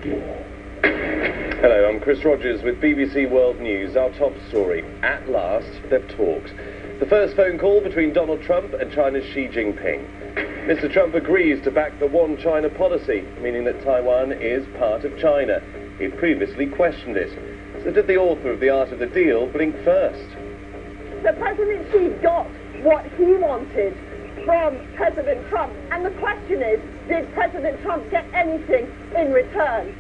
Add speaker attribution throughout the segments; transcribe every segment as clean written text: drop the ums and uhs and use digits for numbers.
Speaker 1: Hello, I'm Chris Rogers with BBC World News. Our top story: at last, they've talked. The first phone call between Donald Trump and China's Xi Jinping. Mr. Trump agrees to back the One China policy, meaning that Taiwan is part of China. He'd previously questioned it. So did the author of The Art of the Deal blink first?
Speaker 2: So President Xi got what he wanted from President Trump, and the question is, did President Trump get anything in return?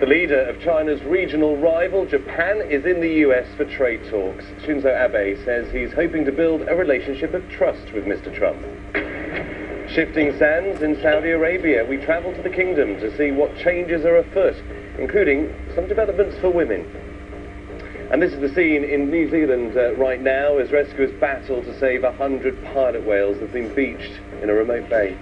Speaker 1: The leader of China's regional rival, Japan, is in the US for trade talks. Shinzo Abe says he's hoping to build a relationship of trust with Mr. Trump. Shifting sands in Saudi Arabia, we travel to the kingdom to see what changes are afoot, including some developments for women. And this is the scene in New Zealand right now as rescuers battle to save 100 pilot whales that have been beached in a remote bay.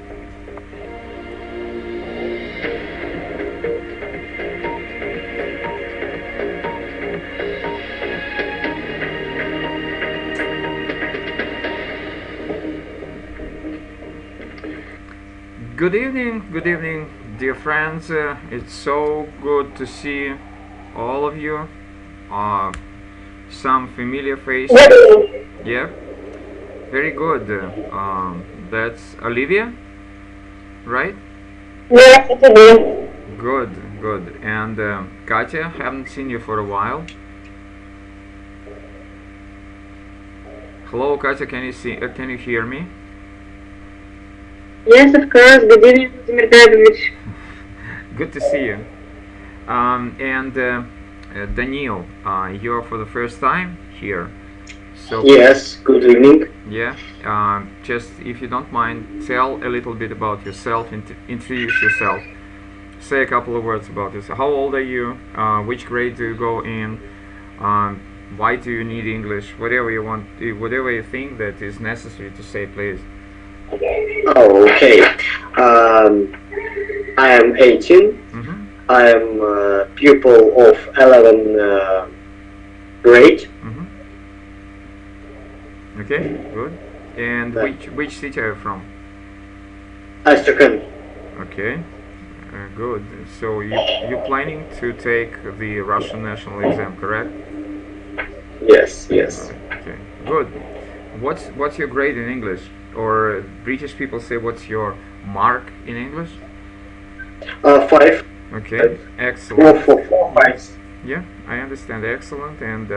Speaker 3: Good evening, dear friends. It's so good to see all of you. Some familiar faces. Yeah, very good. That's Olivia, right?
Speaker 4: Yes, it is.
Speaker 3: Good. And Katya, haven't seen you for a while. Hello, Katya. Can you hear me?
Speaker 4: Yes, of course. Good evening, Vladimir Alexandrovich.
Speaker 3: Good to see you. And Daniel, you're for the first time here. So
Speaker 5: yes, good evening.
Speaker 3: yeah, just if you don't mind, tell a little bit about yourself, introduce yourself, say a couple of words about this. How old are you? Which grade do you go in? Why do you need English? Whatever you want, whatever you think that is necessary to say, please.
Speaker 5: Oh, okay. I am 18.
Speaker 3: Mm-hmm.
Speaker 5: I am a pupil of 11th grade.
Speaker 3: Mm-hmm. Okay, good. And which city are you from?
Speaker 5: Astrakhan.
Speaker 3: Okay, good. So you're planning to take the Russian national exam, correct?
Speaker 5: Yes.
Speaker 3: Okay, good. What's your grade in English? Or British people say, what's your mark in English?
Speaker 5: 5.
Speaker 3: Okay, excellent.
Speaker 5: 4 5.
Speaker 3: Yeah, I understand. Excellent. And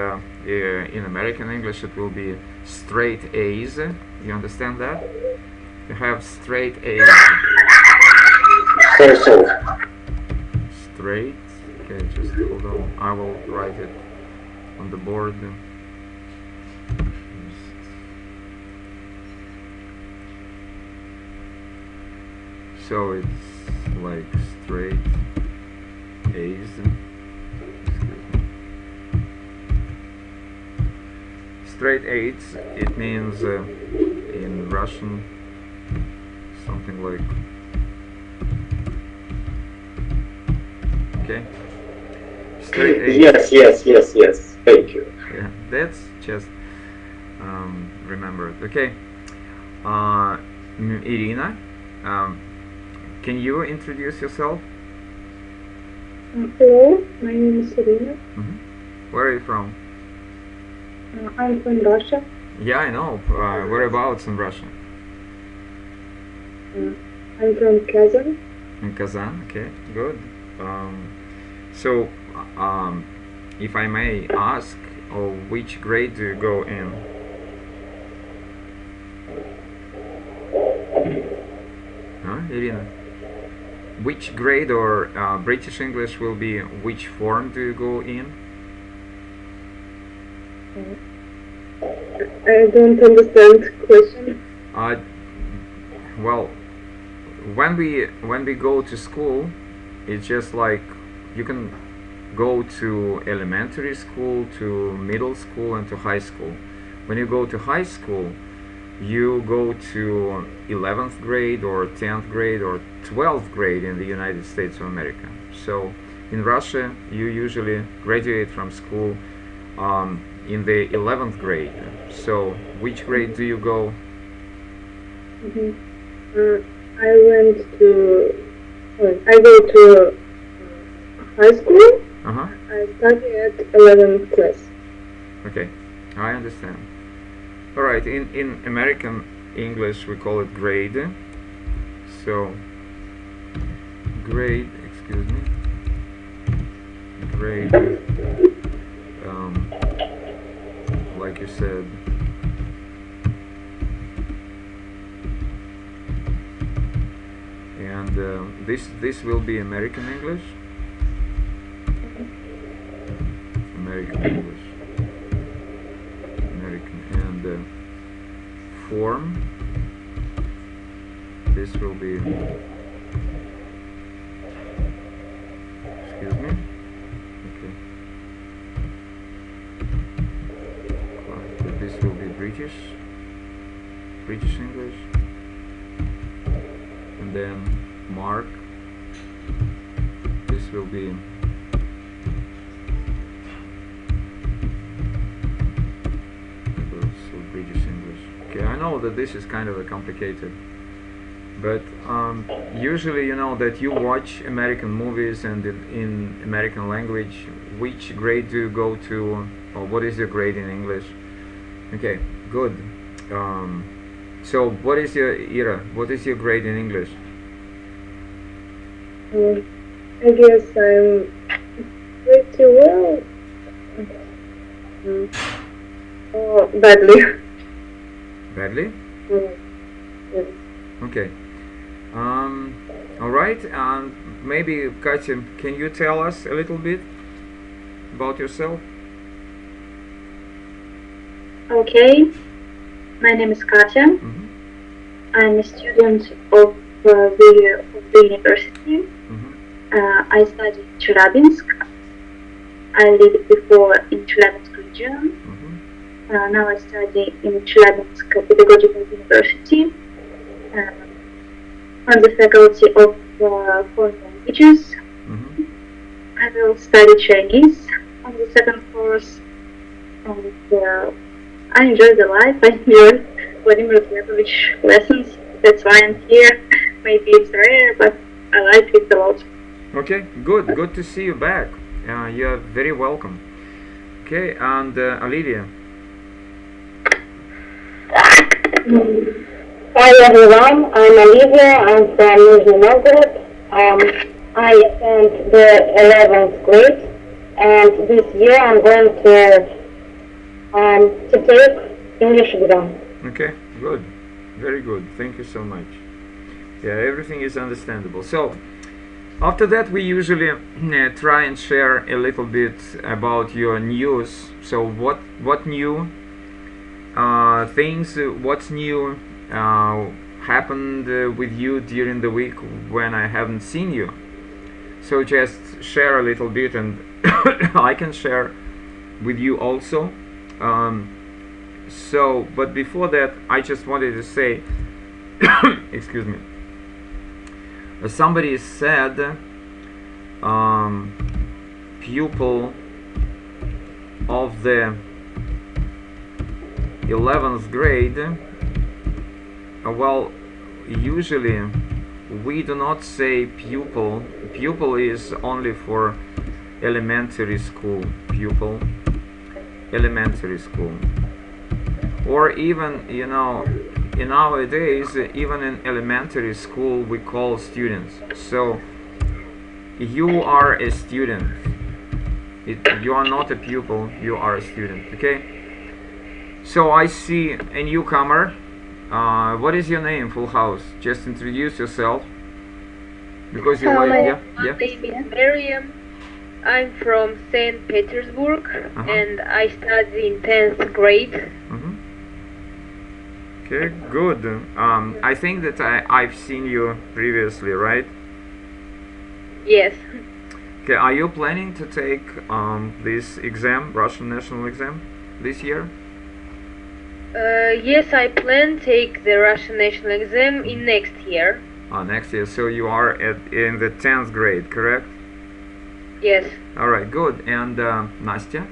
Speaker 3: in American English, it will be straight A's. You understand that? You have straight A's.
Speaker 5: So.
Speaker 3: Straight. Okay, just hold on. I will write it on the board. So it's like straight A's. Straight A's, it means in Russian something like, okay, straight A's.
Speaker 5: Yes. Thank you.
Speaker 3: Yeah, that's just remember it. Okay, Irina, can you introduce yourself?
Speaker 4: Hello, my name is Irina.
Speaker 3: Mm-hmm. Where are you from?
Speaker 4: I'm from Russia.
Speaker 3: Yeah, I know. Whereabouts in Russia?
Speaker 4: I'm from Kazan.
Speaker 3: In Kazan. Okay, good. So, if I may ask, which grade do you go in? Huh, Irina? Which grade, or British English will be which form do you go in?
Speaker 4: I don't understand the question.
Speaker 3: Well, when we go to school, it's just like you can go to elementary school, to middle school, and to high school. When you go to high school, you go to 11th grade or 10th grade or 12th grade in the United States of America. So in Russia, you usually graduate from school in the 11th grade. So which grade do you go?
Speaker 4: I go to high school.
Speaker 3: Uh-huh.
Speaker 4: I study at 11th class.
Speaker 3: Okay, I understand. All right, in American English we call it grade. So grade, excuse me, grade, like you said, and this will be American English. American English. American, and form. This will be. Excuse me. Okay. This will be British English, and then mark. This will be British English. Okay, I know that this is kind of a complicated, but usually you know that you watch American movies and in American language. Which grade do you go to, or what is your grade in English? Okay, good. So what is your Ira? What is your grade in English?
Speaker 4: I guess I'm pretty well. Oh, badly.
Speaker 3: Badly?
Speaker 4: Yes.
Speaker 3: Okay. All right. Maybe Katya, can you tell us a little bit about yourself?
Speaker 4: Okay. My name is Katya.
Speaker 3: Mm-hmm.
Speaker 4: I'm a student of the university.
Speaker 3: Mm-hmm.
Speaker 4: I study in Chelyabinsk. I lived before in Chelyabinsk region.
Speaker 3: Mm-hmm.
Speaker 4: Now I study in Chelyabinsk Pedagogical University on the faculty of foreign languages.
Speaker 3: Mm-hmm.
Speaker 4: I will study Chinese on the second course, and I enjoy the life. I enjoy Vladimir lessons. That's why I'm here. Maybe it's rare, but I like it a lot.
Speaker 3: Okay, good. Good to see you back. You're very welcome. Okay, and Olivia.
Speaker 6: Hi everyone, I'm Olivia. I'm from Nizhny Novgorod. I attend the 11th grade, and this year I'm going to take English exam.
Speaker 3: Okay, good. Very good. Thank you so much. Yeah, everything is understandable. So, after that we usually try and share a little bit about your news. So what new things, what's new happened with you during the week when I haven't seen you. So just share a little bit, and I can share with you also. But before that, I just wanted to say, excuse me. Somebody said pupil of the 11th grade. Well, usually we do not say pupil. Pupil is only for elementary school. Pupil, elementary school. Or even, you know, in nowadays, even in elementary school, we call students. So you are a student. You are not a pupil. You are a student. Okay. So I see a newcomer. What is your name, Full House? Just introduce yourself. Because you like, yeah.
Speaker 7: My name is Miriam. I'm from St. Petersburg, and I study in 10th grade.
Speaker 3: Okay, good. I think that I've seen you previously, right?
Speaker 7: Yes.
Speaker 3: Okay, are you planning to take this exam, Russian national exam, this year?
Speaker 7: Yes, I plan to take the Russian national exam in next year.
Speaker 3: Next year. So you are in the 10th grade, correct?
Speaker 7: Yes.
Speaker 3: All right, good. And Nastya?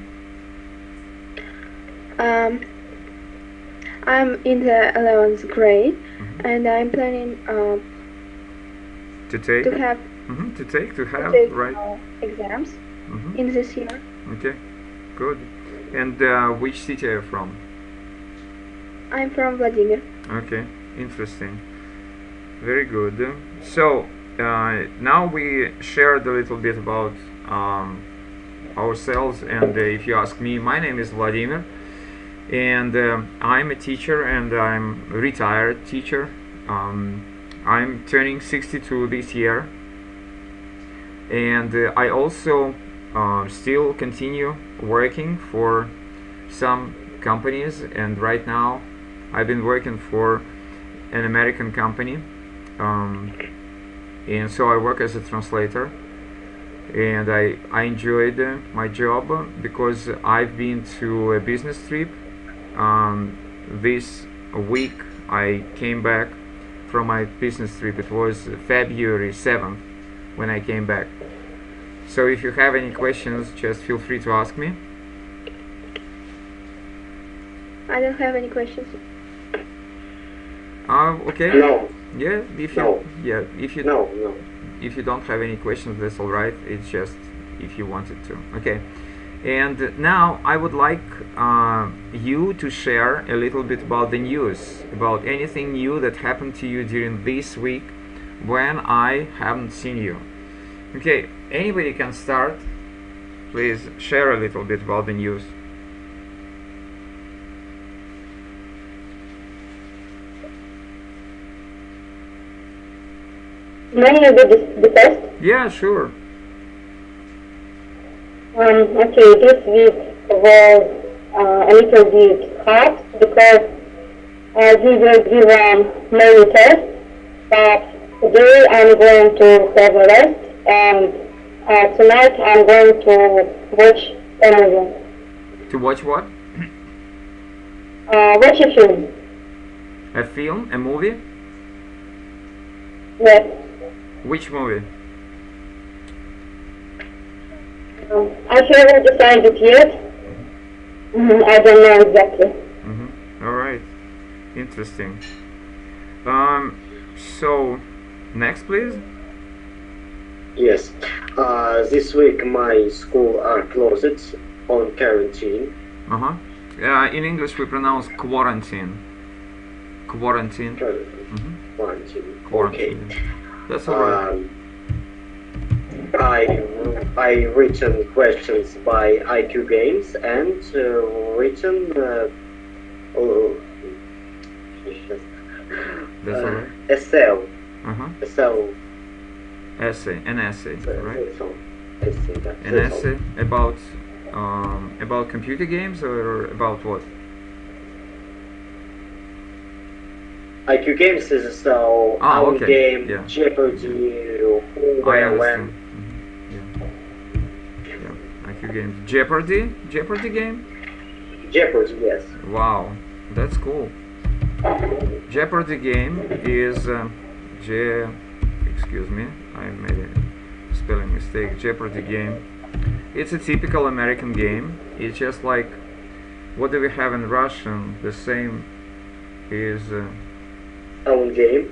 Speaker 8: I'm in the 11th grade, and I'm planning
Speaker 3: to take?
Speaker 8: to have
Speaker 3: To have,
Speaker 8: take
Speaker 3: right?
Speaker 8: Exams
Speaker 3: Mm-hmm.
Speaker 8: in this year.
Speaker 3: Okay, good. And which city are you from?
Speaker 8: I'm from Vladimir.
Speaker 3: Okay, interesting. Very good. So now we shared a little bit about ourselves, and if you ask me, my name is Vladimir, and I'm a teacher, and I'm a retired teacher. I'm turning 62 this year, and I also still continue working for some companies, and right now I've been working for an American company, and so I work as a translator, and I enjoyed my job because I've been to a business trip. This week I came back from my business trip. It was February 7th when I came back. So if you have any questions, just feel free to ask me.
Speaker 8: I don't have any questions.
Speaker 3: Okay.
Speaker 5: No.
Speaker 3: Yeah. If you
Speaker 5: No.
Speaker 3: if you
Speaker 5: No.
Speaker 3: if you don't have any questions, that's all right. It's just if you wanted to. Okay. And now I would like you to share a little bit about the news, about anything new that happened to you during this week when I haven't seen you. Okay, anybody can start. Please share a little bit about the news.
Speaker 6: May I do the first?
Speaker 3: Yeah, sure.
Speaker 6: Okay, this week was a little bit hard because we were given many tests, but today I'm going to have a rest, and tonight I'm going to watch a movie.
Speaker 3: To watch what?
Speaker 6: Watch a film.
Speaker 3: A film? A movie?
Speaker 6: Yes.
Speaker 3: Which movie?
Speaker 6: I haven't decided yet. I don't know exactly.
Speaker 3: All right. Interesting. So, next, please.
Speaker 5: Yes. This week my school are closed on quarantine.
Speaker 3: In English we pronounce quarantine. Quarantine.
Speaker 5: Quarantine.
Speaker 3: Quarantine.
Speaker 5: Okay.
Speaker 3: That's all right.
Speaker 5: I written questions by IQ games and written
Speaker 3: That's all right.
Speaker 5: essay.
Speaker 3: An essay, right?
Speaker 5: Essay.
Speaker 3: An essay about computer games or about what?
Speaker 5: IQ games is our
Speaker 3: okay.
Speaker 5: game,
Speaker 3: Yeah.
Speaker 5: Jeopardy,
Speaker 3: I understand. Yeah, IQ games. Jeopardy? Jeopardy game?
Speaker 5: Jeopardy, yes.
Speaker 3: Wow, that's cool. Jeopardy game is excuse me, I made a spelling mistake. Jeopardy game. It's a typical American game. It's just like, what do we have in Russian? The same is
Speaker 5: Own game.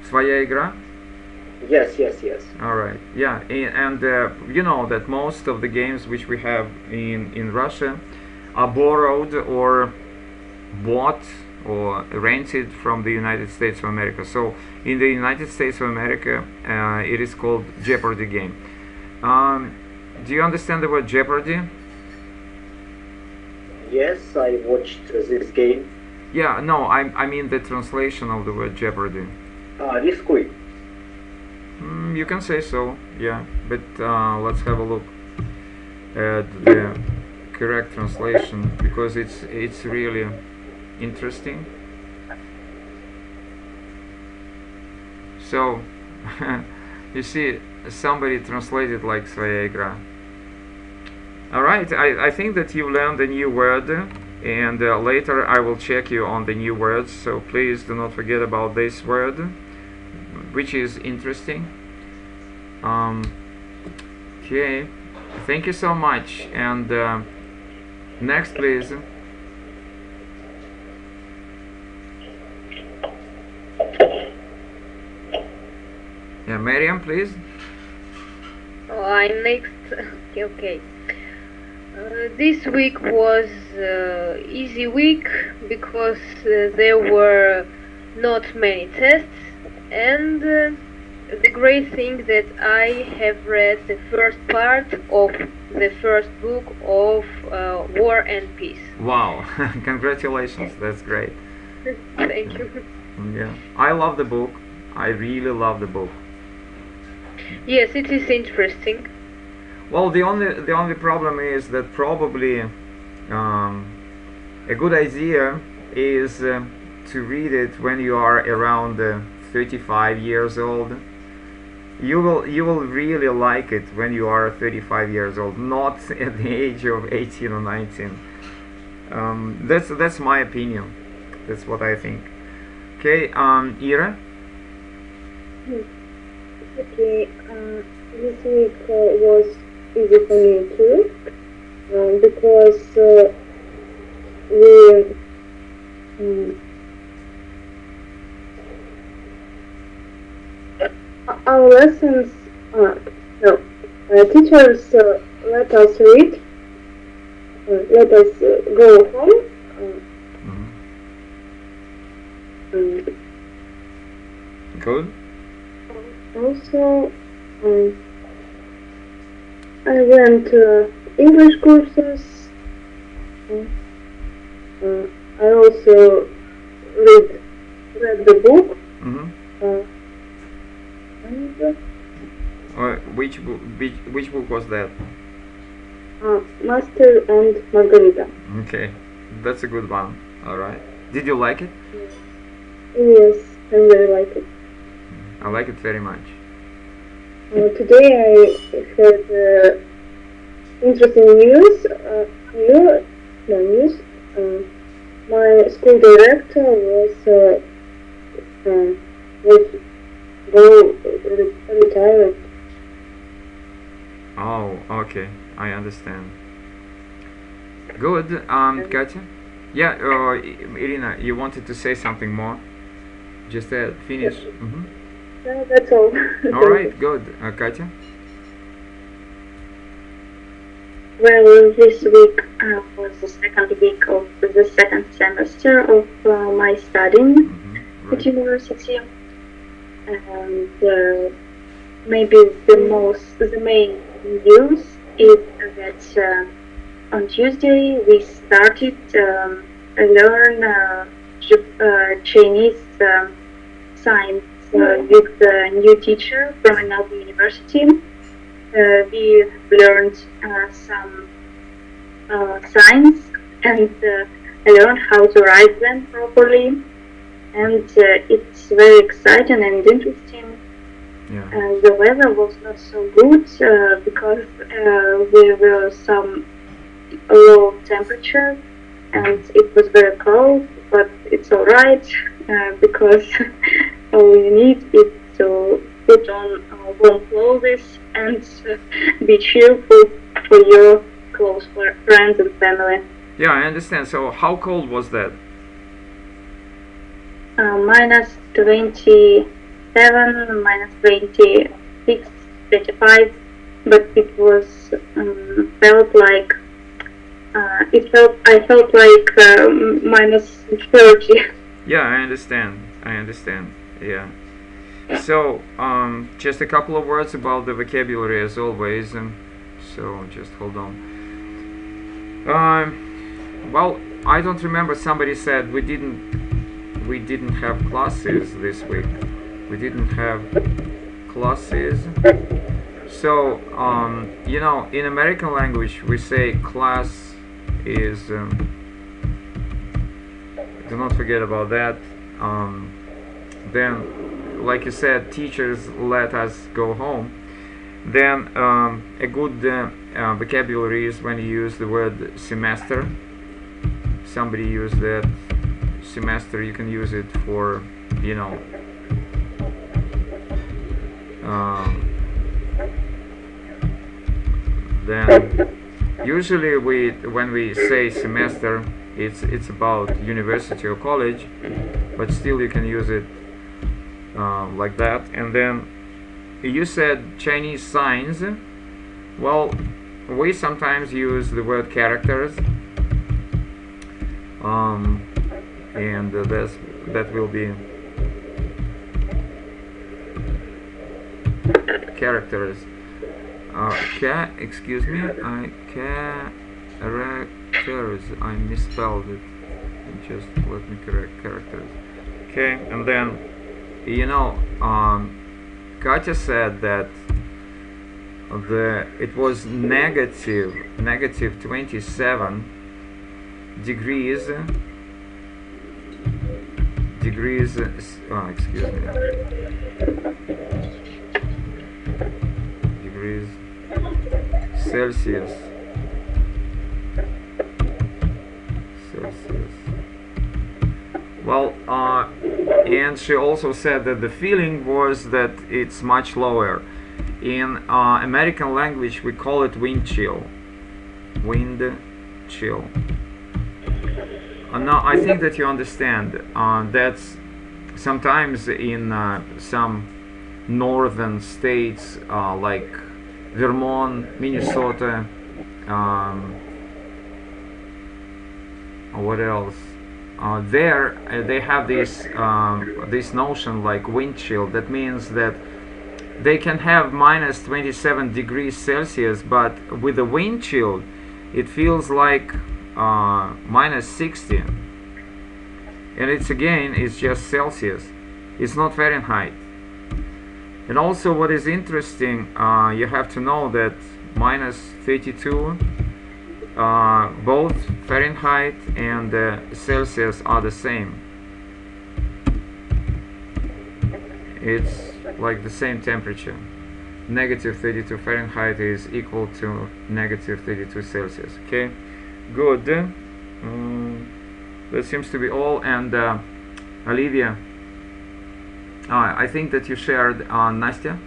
Speaker 3: Своя игра?
Speaker 5: Yes.
Speaker 3: Alright, yeah, and you know that most of the games which we have in Russia are borrowed or bought or rented from the United States of America. So in the United States of America it is called Jeopardy game. Do you understand the word Jeopardy?
Speaker 5: Yes, I watched this game.
Speaker 3: Yeah, no, I mean the translation of the word Jeopardy.
Speaker 5: Рискуй.
Speaker 3: You can say so, yeah, but let's have a look at the correct translation because it's really interesting. So you see, somebody translated like своя игра. Alright, I think that you learned a new word, and later I will check you on the new words, so please do not forget about this word, which is interesting. Okay, thank you so much, and next please. Yeah, Miriam, please.
Speaker 7: Oh, I'm next. Okay. This week was easy week because there were not many tests, and the great thing that I have read the first part of the first book of War and Peace.
Speaker 3: Wow, congratulations, that's great.
Speaker 7: Thank you.
Speaker 3: Yeah, I love the book. I really love the book.
Speaker 7: Yes, it is interesting.
Speaker 3: Well, the only problem is that probably a good idea is to read it when you are around 35 years old. You will really like it when you are 35 years old, not at the age of 18 or 19. That's my opinion. That's what I think. Okay, Ira.
Speaker 6: Okay, this week was easy for me too, because our lessons, teachers let us read, let us go home.
Speaker 3: Good.
Speaker 6: Also, I went to English courses. I also read the book.
Speaker 3: Which book was that?
Speaker 6: Master and Margarita.
Speaker 3: Okay, that's a good one. All right. Did you like it?
Speaker 6: Yes, I really like it.
Speaker 3: I like it very much.
Speaker 6: Today I heard interesting news. My school director was retired.
Speaker 3: Oh, okay, I understand. Good. Katya? Yeah, Irina, you wanted to say something more? Just finish.
Speaker 6: No, that's all.
Speaker 3: All right, good. Katya?
Speaker 4: Well, this week was the second week of the second semester of my studying at university, and maybe the main news is that on Tuesday we started learn Chinese science with a new teacher from another university. We learned some signs and learned how to write them properly, and it's very exciting and interesting.
Speaker 3: Yeah.
Speaker 4: The weather was not so good because there were some low temperature and it was very cold, but it's alright because all you need is to put on warm clothes and be cheerful for your close friends and family.
Speaker 3: Yeah, I understand. So how cold was that?
Speaker 4: Minus 27, minus 26, 25, but it was felt like I felt like minus 30.
Speaker 3: Yeah, I understand. Yeah. So, just a couple of words about the vocabulary as always. So, just hold on. Well, I don't remember. Somebody said we didn't have classes this week. We didn't have classes. So, you know, in American language, we say class is. Do not forget about that. Then, like you said, teachers let us go home. Then a good vocabulary is when you use the word semester. Somebody used that semester. You can use it for, you know, then usually when we say semester, it's about university or college, but still you can use it like that. And then you said Chinese signs. Well, we sometimes use the word characters, and that will be characters. Excuse me, characters. I misspelled it. Just let me correct characters. Okay, and then Katya said that it was negative 27 degrees. Excuse me. Degrees Celsius. Well, and she also said that the feeling was that it's much lower. In American language, we call it wind chill. Wind chill. Now, I think that you understand. That's sometimes in some northern states like Vermont, Minnesota, what else? There they have this this notion like wind chill. That means that they can have minus 27 degrees Celsius, but with the wind chill, it feels like minus 60. And it's just Celsius. It's not Fahrenheit. And also, what is interesting, you have to know that minus 32. Both Fahrenheit and Celsius are the same. It's like the same temperature. Negative 32 Fahrenheit is equal to negative 32 Celsius. Okay, good. That seems to be all. And Olivia, I think that you shared Nastya.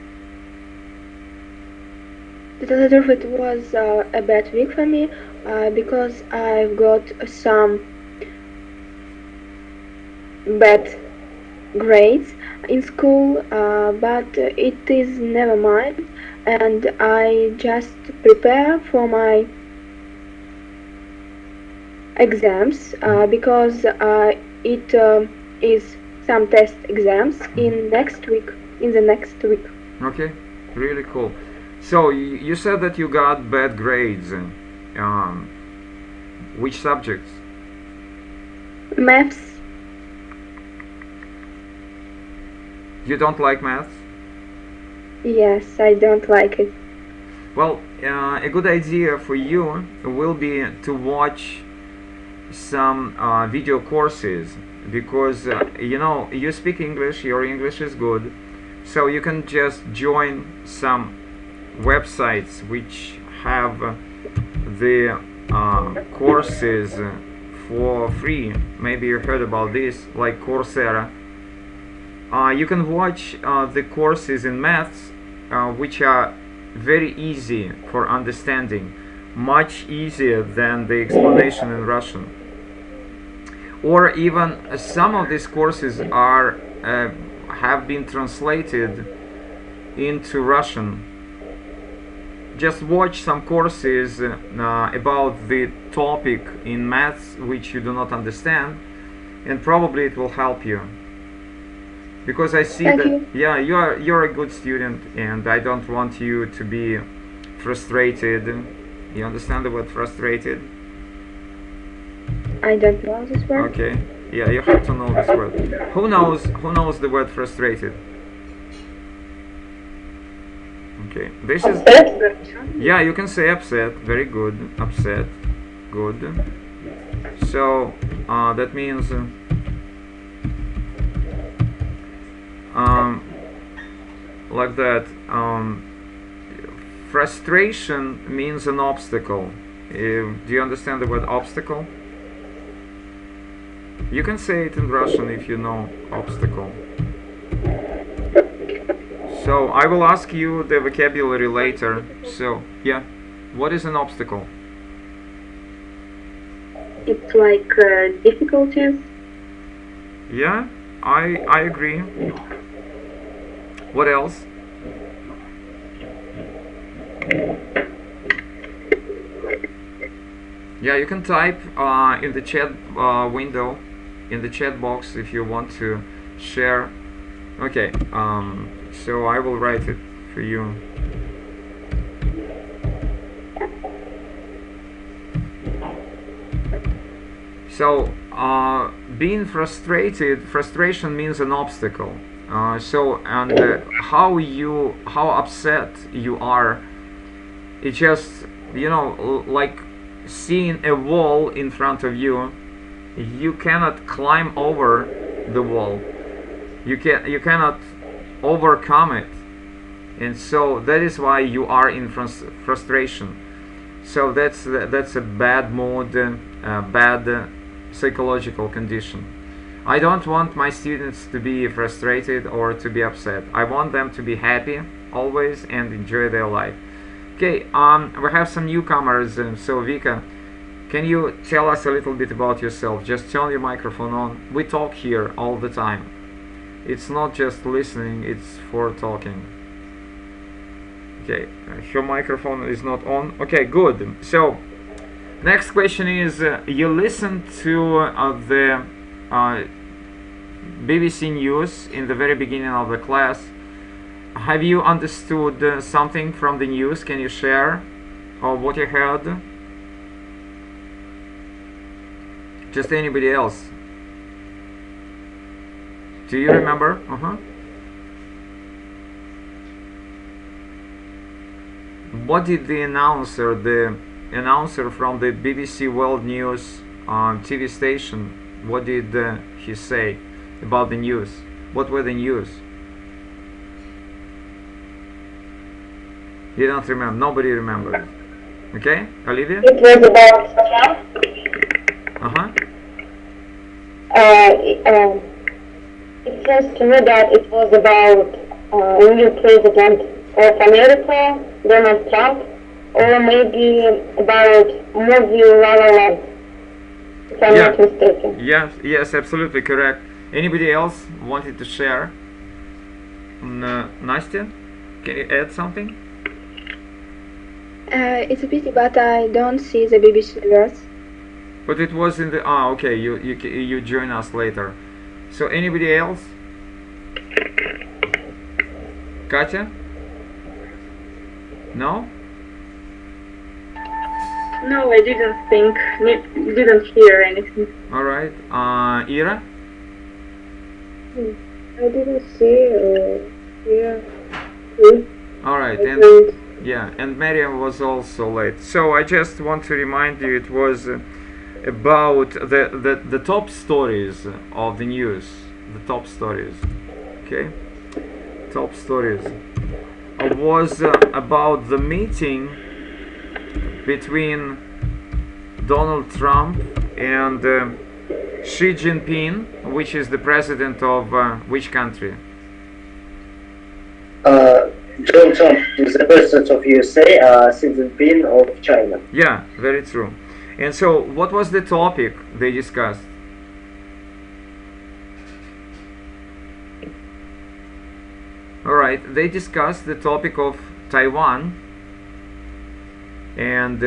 Speaker 8: It was a bad week for me because I've got some bad grades in school, but it is never mind, and I just prepare for my exams because it is some test exams in the next week.
Speaker 3: Okay, really cool. So you said that you got bad grades. Which subjects?
Speaker 8: Maths.
Speaker 3: You don't like maths?
Speaker 8: Yes, I don't like it.
Speaker 3: Well, a good idea for you will be to watch some video courses, because you speak English, your English is good, so you can just join some websites which have the courses for free. Maybe you heard about this, like Coursera. You can watch the courses in maths which are very easy for understanding, much easier than the explanation in Russian. Or even some of these courses are have been translated into Russian. Just watch some courses about the topic in maths which you do not understand, and probably it will help you. Because I see yeah, you're a good student, and I don't want you to be frustrated. You understand the word frustrated?
Speaker 8: I don't know this word.
Speaker 3: Okay. Yeah, you have to know this word. Who knows the word frustrated? Okay. This is yeah, you can say upset. Very good. Upset. Good. So that means like that. Frustration means an obstacle. Do you understand the word obstacle? You can say it in Russian if you know obstacle. So I will ask you the vocabulary later. So yeah, what is an obstacle?
Speaker 4: It's like difficulties.
Speaker 3: Yeah, I agree. What else? Yeah, you can type in the chat window, in the chat box, if you want to share. Okay, so I will write it for you. So being frustrated, frustration means an obstacle. How upset you are, it's just, you know, like seeing a wall in front of you. You cannot climb over the wall. You cannot overcome it, and so that is why you are in frustration. So that's a bad mood, bad psychological condition. I don't want my students to be frustrated or to be upset. I want them to be happy always and enjoy their life. Okay, we have some newcomers. So Vika, can you tell us a little bit about yourself? Just turn your microphone on. We talk here all the time. It's not just listening, it's for talking. Okay, your microphone is not on. Okay, good. So next question is, you listened to the BBC News in the very beginning of the class. Have you understood something from the news? Can you share what you heard? Just anybody else? Do you remember? What did the announcer from the BBC World News TV station, what did he say about the news? What were the news? You don't remember? Nobody remembers. Okay, Olivia?
Speaker 6: It was about Trump. It seems to me that it was about a new president of America, Donald Trump, or maybe about movie La La Land, if I'm not mistaken.
Speaker 3: Yes, absolutely correct. Anybody else wanted to share? Nastya, can you add something?
Speaker 8: It's a pity, but I don't see the BBC words.
Speaker 3: But it was in the okay. You join us later. So anybody else? Katya? No?
Speaker 4: No, I didn't hear anything.
Speaker 3: All right. Ira?
Speaker 6: I didn't see hear.
Speaker 3: All right. And yeah, and Mariam was also late. So I just want to remind you, it was about the top stories of the news. The top stories. Okay. Top stories. Was about the meeting between Donald Trump and Xi Jinping, which is the president of which country?
Speaker 5: Donald Trump is the president of USA, Xi Jinping of China.
Speaker 3: Yeah, very true. And so, what was the topic they discussed? Alright, they discussed the topic of Taiwan, and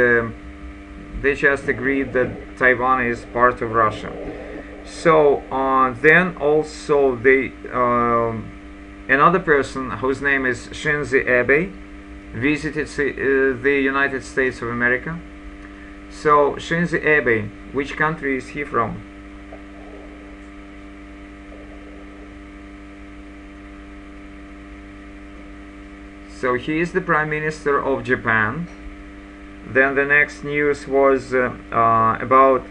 Speaker 3: they just agreed that Taiwan is part of Russia. So then also they another person whose name is Shinzo Abe visited the United States of America. So Shinzo Abe, which country is he from? So he is the Prime Minister of Japan. Then the next news was about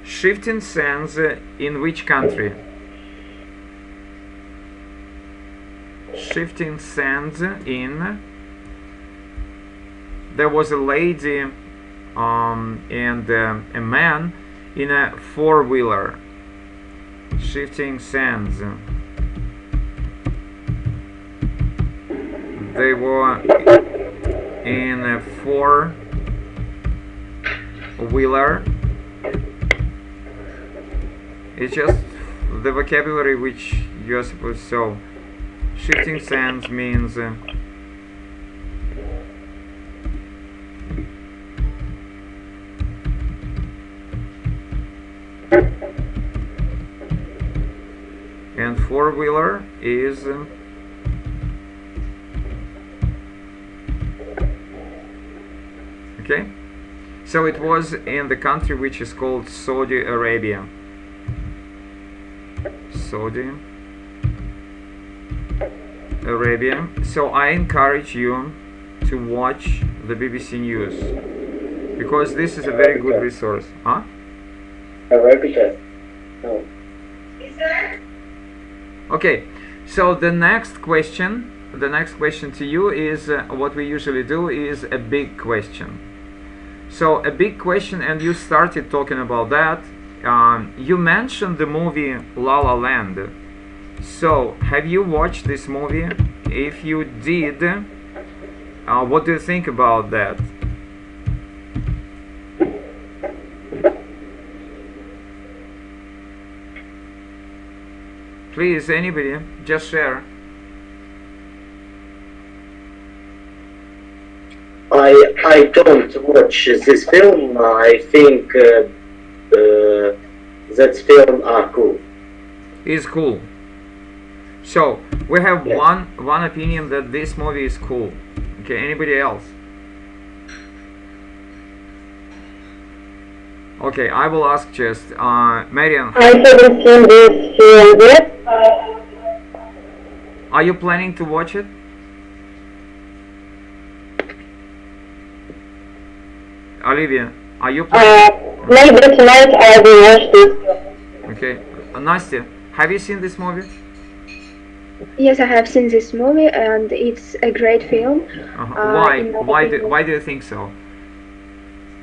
Speaker 3: shifting sands in which country? Shifting sands in. There was a lady and a man in a four-wheeler. Shifting sands. They were in a four-wheeler. It's just the vocabulary which you're supposed to. So, shifting sands means four-wheeler is okay. So it was in the country which is called Saudi Arabia. Saudi Arabia. So I encourage you to watch the BBC News because this is a very good resource. Huh?
Speaker 5: Arabica. No.
Speaker 3: Okay. So the next question to you is what we usually do is a big question. So a big question, and you started talking about that. You mentioned the movie La La Land. So have you watched this movie? If you did, what do you think about that? Please, anybody, just share.
Speaker 5: I don't watch this film. I think that film are cool.
Speaker 3: Is cool. So we have
Speaker 5: Yes.
Speaker 3: one opinion that this movie is cool. Okay, anybody else? Okay, I will ask just Marian,
Speaker 6: I haven't seen this film yet.
Speaker 3: are you planning to watch it? Olivia, are you planning?
Speaker 6: Maybe tonight I will watch this film.
Speaker 3: Okay, Nastya, have you seen this movie?
Speaker 8: Yes, I have seen this movie and it's a great film.
Speaker 3: Why?
Speaker 8: in my
Speaker 3: Why
Speaker 8: opinion.
Speaker 3: do you think so?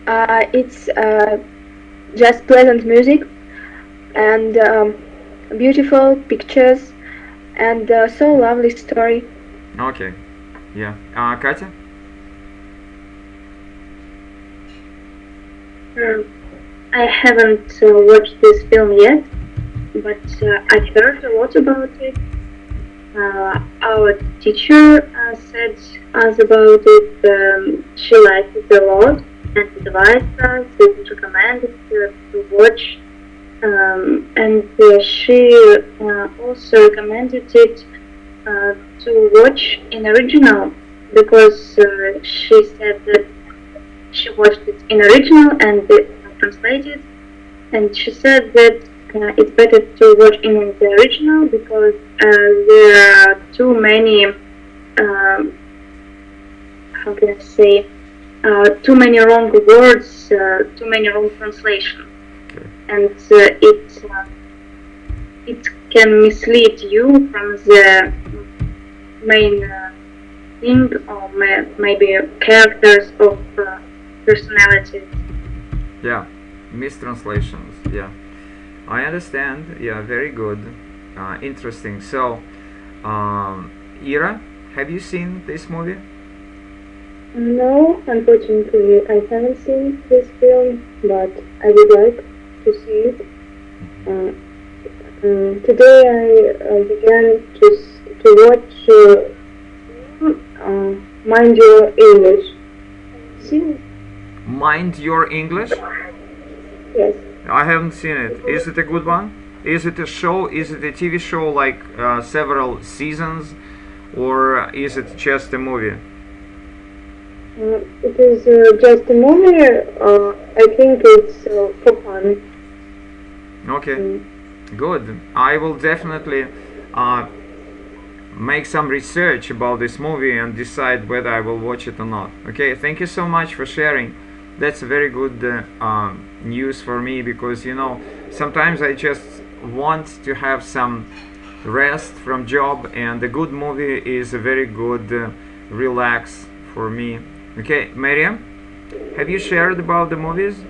Speaker 8: It's just pleasant music and beautiful pictures and so lovely story.
Speaker 3: Okay, yeah. Katya?
Speaker 4: I haven't watched this film yet, but I've heard a lot about it. Our teacher said us about it. She liked it a lot and advised us and recommended to watch. And she also recommended it to watch in original because she said that she watched it in original and translated, and she said that it's better to watch in the original because there are too many, how can I say, too many wrong words, too many wrong translations, and it can mislead you from the main thing or maybe characters of personalities.
Speaker 3: Yeah, mistranslations. Yeah, I understand. Yeah, very good. Interesting. So, Ira, have you seen this movie?
Speaker 6: No, unfortunately, I haven't seen this film, but I would like to see it. Today I began to watch Mind Your English. See?
Speaker 3: Mind Your English?
Speaker 6: Yes.
Speaker 3: I haven't seen it. Is it a good one? Is it a show? Is it a TV show like several seasons, or is it just a movie?
Speaker 6: It is just a movie. I think it's for fun.
Speaker 3: Okay, good. I will definitely make some research about this movie and decide whether I will watch it or not. Okay, thank you so much for sharing. That's very good news for me because, you know, sometimes I just want to have some rest from job, and a good movie is a very good relax for me. Okay, Miriam, have you shared about the movies?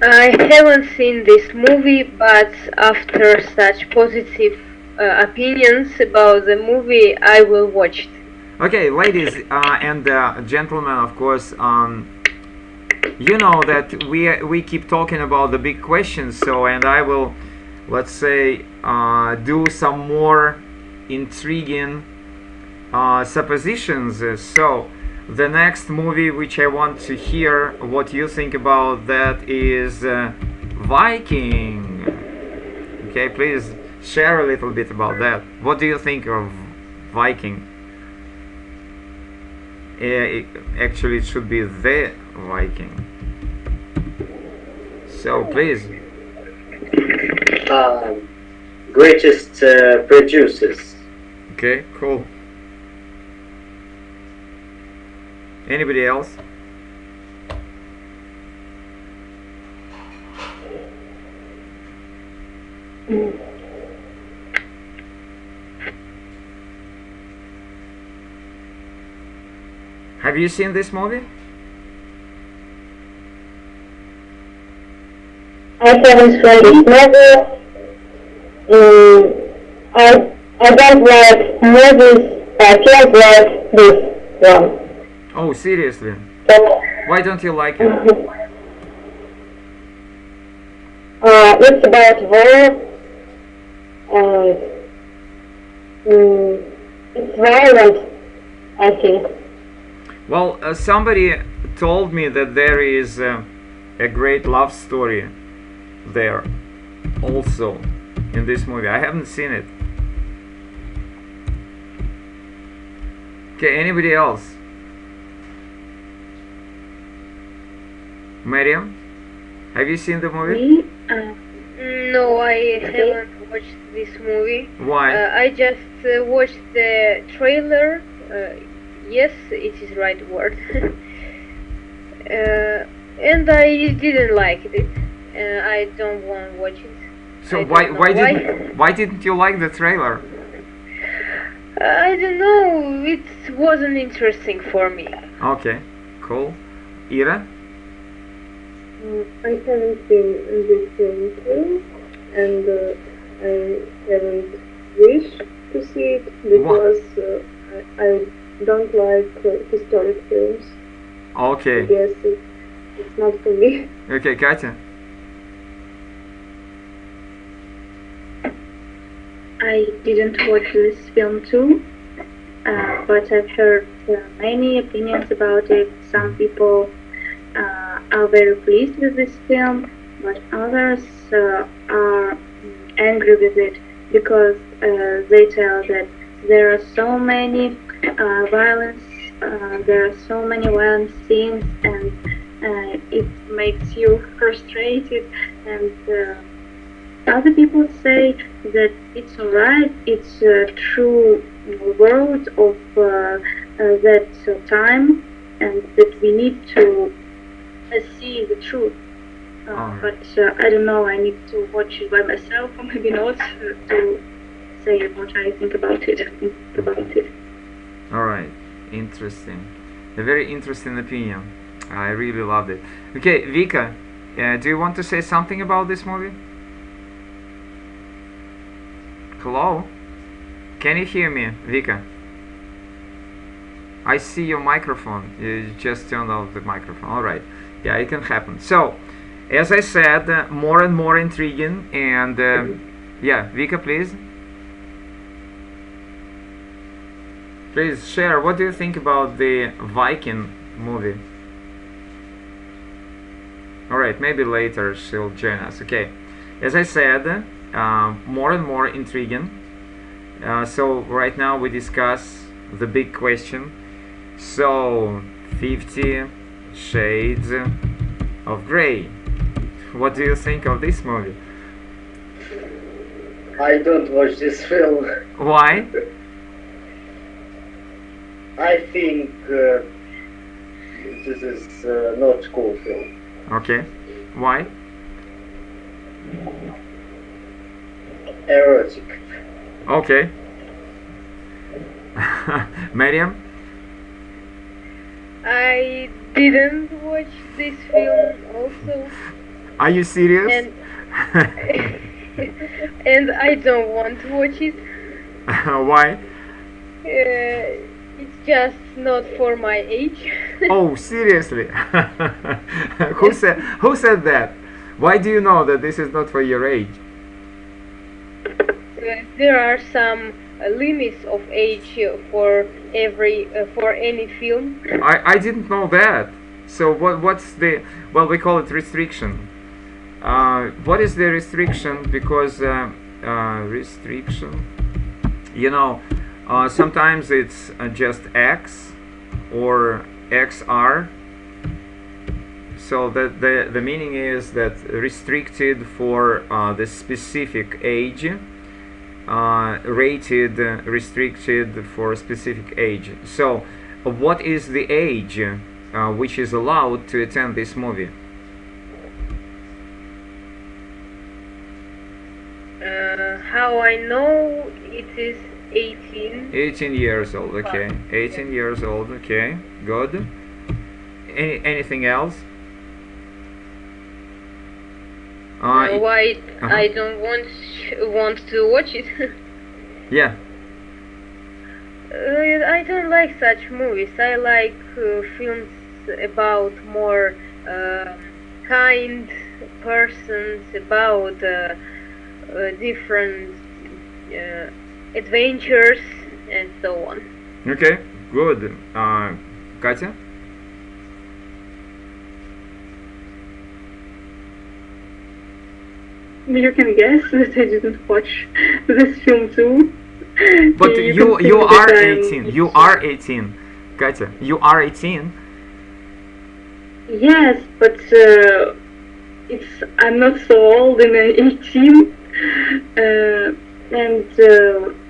Speaker 7: I haven't seen this movie, but after such positive opinions about the movie, I will watch it.
Speaker 3: Okay, ladies and gentlemen, of course, you know that we keep talking about the big questions, so, and I will, let's say, do some more intriguing suppositions. So the next movie which I want to hear what you think about that is Viking. Okay, please Share a little bit about that. What do you think of Viking? Actually, it should be the Viking. So please.
Speaker 5: Greatest producers.
Speaker 3: Okay, cool. Anybody else? Have you seen this movie?
Speaker 6: I haven't seen this movie. I don't like movies. I can't like this one.
Speaker 3: Oh, seriously?
Speaker 6: So,
Speaker 3: Why don't you like it?
Speaker 6: it's about war. It's violent, I think.
Speaker 3: Well, somebody told me that there is a great love story there also in this movie. I haven't seen it. Okay, anybody else? Mariam, have you seen the movie?
Speaker 7: No, I haven't watched this movie.
Speaker 3: Why?
Speaker 7: I just watched the trailer. Yes, it is right word. And I didn't like it. I don't want to watch it.
Speaker 3: So why didn't you like the trailer?
Speaker 7: I don't know. It wasn't interesting for me.
Speaker 3: Okay, cool. Ira?
Speaker 9: I haven't seen this film too, and I haven't wished to see it because I don't like historic films.
Speaker 3: Okay.
Speaker 9: I guess it's not for me.
Speaker 3: Okay, Katya?
Speaker 4: I didn't watch this film too, but I've heard many opinions about it. Some people are very pleased with this film, but others are angry with it because they tell that there are so many there are so many violent scenes, and it makes you frustrated. And other people say that it's alright, it's a true world of that time, and that we need to see the truth. But I don't know, I need to watch it by myself, or maybe not, to say what I think about it.
Speaker 3: Alright, interesting. A very interesting opinion. I really loved it. Okay, Vika, do you want to say something about this movie? Hello? Can you hear me, Vika? I see your microphone. You just turned off the microphone. Alright. Yeah, it can happen. So, as I said, more and more intriguing. And yeah, Vika, please. Please share. What do you think about the Viking movie? Alright, maybe later she'll join us. Okay. As I said, more and more intriguing. So right now we discuss the big question. So 50 Shades of Grey. What do you think of this movie?
Speaker 5: I don't watch this film.
Speaker 3: Why?
Speaker 5: I think this is not cool film.
Speaker 3: Okay. Why?
Speaker 5: Erotic.
Speaker 3: Okay. Mariam?
Speaker 7: I didn't watch this film also.
Speaker 3: Are you serious?
Speaker 7: And, and I don't want to watch it.
Speaker 3: Why?
Speaker 7: It's just not for my age.
Speaker 3: Oh, seriously? Who said that? Why do you know that this is not for your age?
Speaker 7: There are some limits of age for any film.
Speaker 3: I didn't know that. So what's the, well, we call it restriction. What is the restriction? Because restriction. You know, sometimes it's just X or XR. So the meaning is that restricted for the specific age, rated restricted for a specific age. So what is the age which is allowed to attend this movie?
Speaker 7: How I know it is 18.
Speaker 3: 18 years old, okay. 18 years old, okay. Good. Anything else?
Speaker 7: Why I don't want to watch it?
Speaker 3: Yeah.
Speaker 7: I don't like such movies. I like films about more kind persons, about different adventures and so on.
Speaker 3: Okay, good. Katya?
Speaker 9: You can guess that I didn't watch this film too.
Speaker 3: But you are 18. You are 18. Katya, you are 18.
Speaker 9: Yes, but I'm not so old in 18. And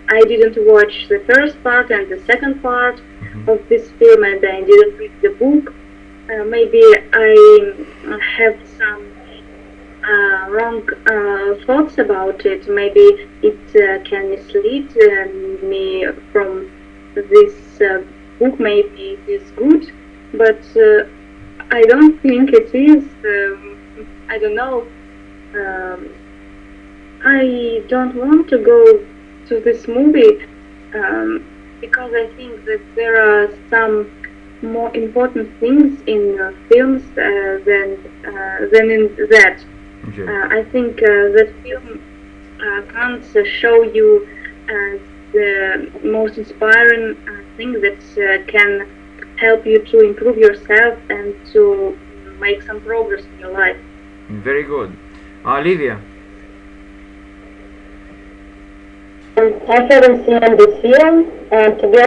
Speaker 9: I didn't watch the first part and the second part of this film, and I didn't read the book. Maybe I have some wrong thoughts about it. Maybe it can mislead me from this book. Maybe it is good, but I don't think it is. I don't know. I don't want to go to this movie because I think that there are some more important things in films than in that.
Speaker 3: Okay.
Speaker 9: I think that film can't show you the most inspiring thing that can help you to improve yourself and to make some progress in your life.
Speaker 3: Very good. Olivia?
Speaker 6: I haven't seen this film, and to be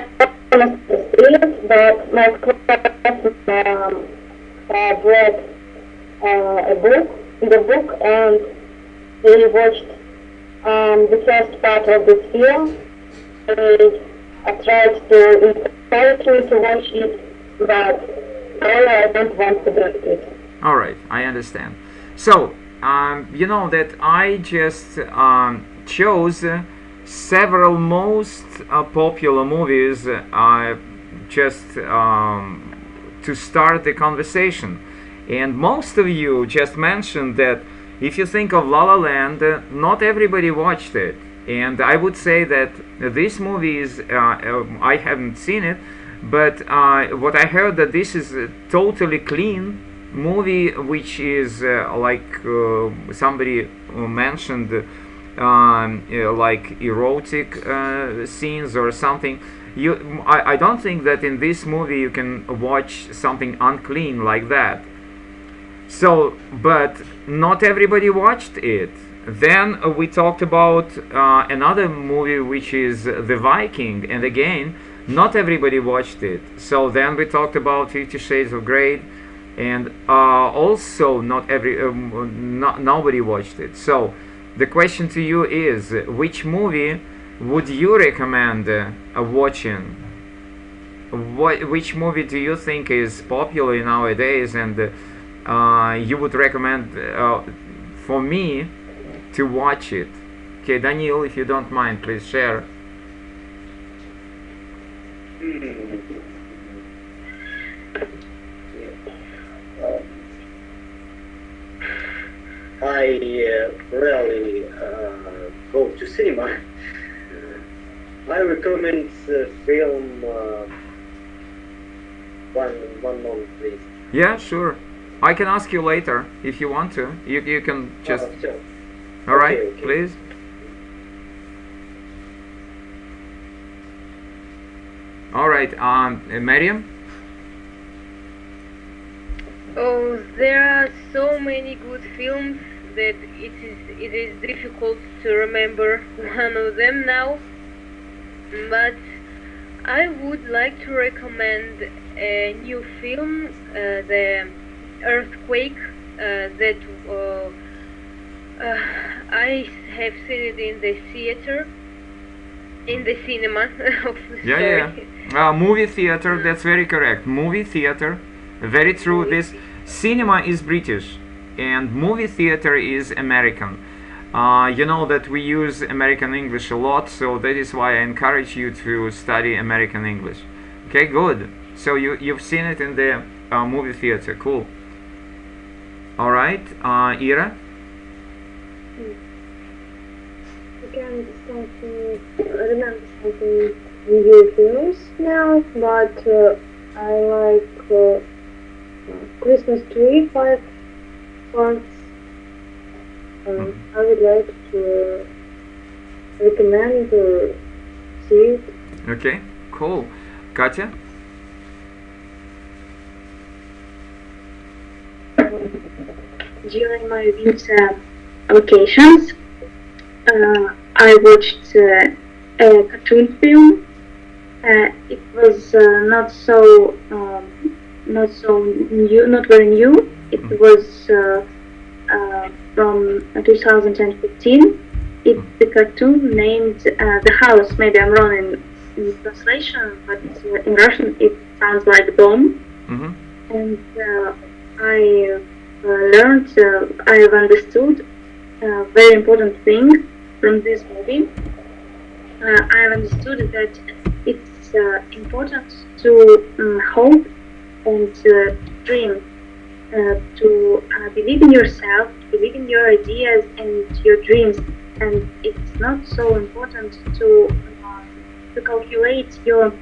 Speaker 6: honest, it's brilliant, but my class read the book, and they watched the first part of this film. I tried to encourage me to watch it, but I don't want to do it.
Speaker 3: Alright, I understand. So, you know that I just chose several most popular movies just to start the conversation. And most of you just mentioned that if you think of La La Land, not everybody watched it. And I would say that this movie is, I haven't seen it, but what I heard that this is a totally clean movie, which is like somebody mentioned, like erotic scenes or something. I don't think that in this movie you can watch something unclean like that. So, but not everybody watched it. Then we talked about another movie, which is The Viking, and again, not everybody watched it. So then we talked about 50 Shades of Grey, and also nobody watched it. So the question to you is, which movie would you recommend watching? Which movie do you think is popular nowadays, and you would recommend for me to watch it? Okay, Daniel, if you don't mind, please share.
Speaker 5: I rarely go to cinema. I recommend the film one moment, please.
Speaker 3: Yeah, sure. I can ask you later if you want to. You can just.
Speaker 5: Sure.
Speaker 3: All right,
Speaker 5: Okay.
Speaker 3: please. All right, Mariam.
Speaker 7: Oh, there are so many good films that it is difficult to remember one of them now, but I would like to recommend a new film, The Earthquake, that I have seen it in the theater, in the cinema.
Speaker 3: Movie theater, that's very correct. Movie theater, very true. This cinema is British and movie theater is American. You know that we use American English a lot, so that is why I encourage you to study American English. Okay, good. So you've seen it in the movie theater. Cool. All right, Ira.
Speaker 6: Again, I remember something new films now, but I like Christmas tree 5 parts. I would like to recommend or see it.
Speaker 3: Okay, cool. Katya?
Speaker 9: During my winter vacations, I watched a cartoon film. It was not very new. It was from 2015. It's the cartoon named The House. Maybe I'm wrong in translation, but in Russian it sounds like Dom. And I learned, I've understood a very important thing from this movie. I've understood that it's important to hope and dream, to believe in yourself, to believe in your ideas and your dreams. And it's not so important to calculate your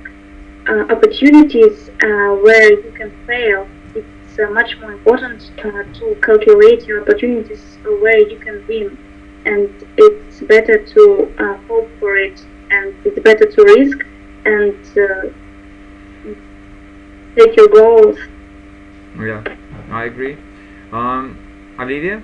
Speaker 9: opportunities where you can fail. It's much more important to calculate your opportunities where you can win. And it's better to hope for it, and it's better to risk and take your goals.
Speaker 3: Yeah, I agree. Olivia?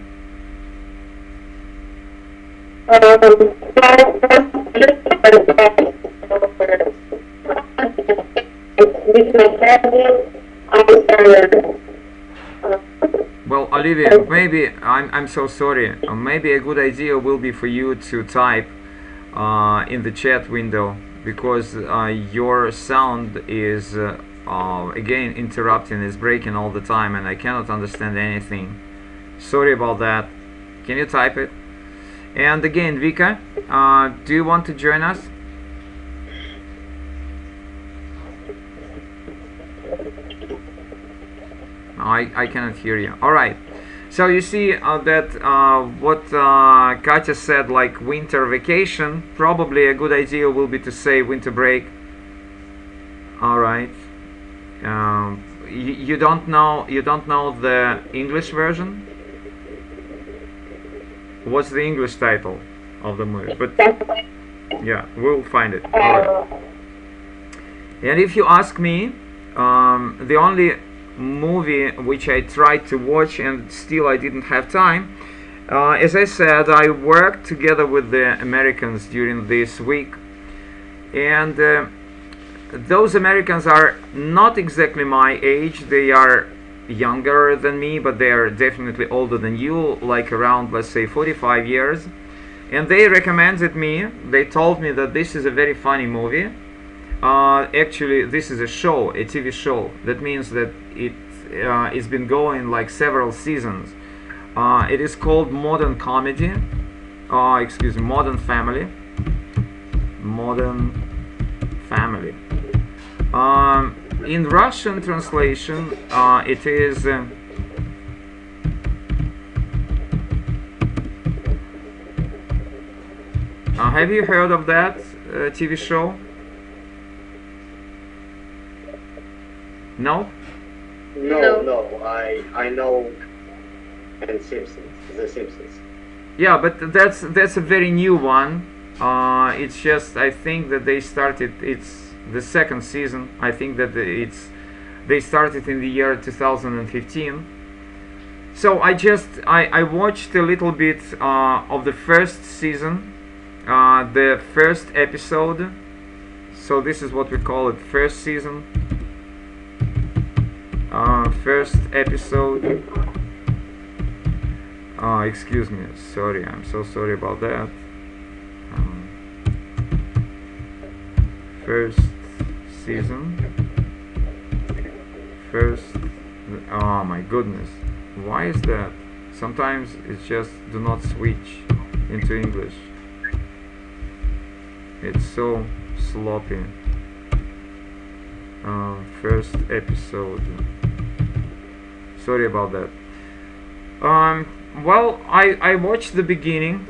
Speaker 3: Well, Olivia, maybe I'm so sorry. Maybe a good idea will be for you to type in the chat window, because your sound is again interrupting, is breaking all the time, and I cannot understand anything. Sorry about that. Can you type it? And again, Vika, do you want to join us? I cannot hear you. All right. So you see that what Katya said, like winter vacation, probably a good idea will be to say winter break. All right. You don't know the English version? What's the English title of the movie? But yeah, we'll find it. All right. And if you ask me, the only movie which I tried to watch and still I didn't have time, as I said, I worked together with the Americans during this week, and those Americans are not exactly my age. They are younger than me, but they are definitely older than you, like around, let's say, 45 years. And they recommended me, they told me that this is a very funny movie. Actually, this is a show, a TV show. That means that it's been going like several seasons. It is called Modern Comedy. Excuse me, Modern Family. Modern Family. In Russian translation, it is have you heard of that TV show? No?
Speaker 5: No. I know and Simpsons, The Simpsons.
Speaker 3: Yeah, but that's a very new one. It's just, I think that they started, it's the second season. I think that they started in the year 2015. So I watched a little bit of the first season, the first episode. So this is what we call it, first season, first episode. Excuse me, sorry, I'm so sorry about that. First season, first. Oh my goodness, why is that? Sometimes it just do not switch into English. It's so sloppy. First episode. Sorry about that. Well, I watched the beginning.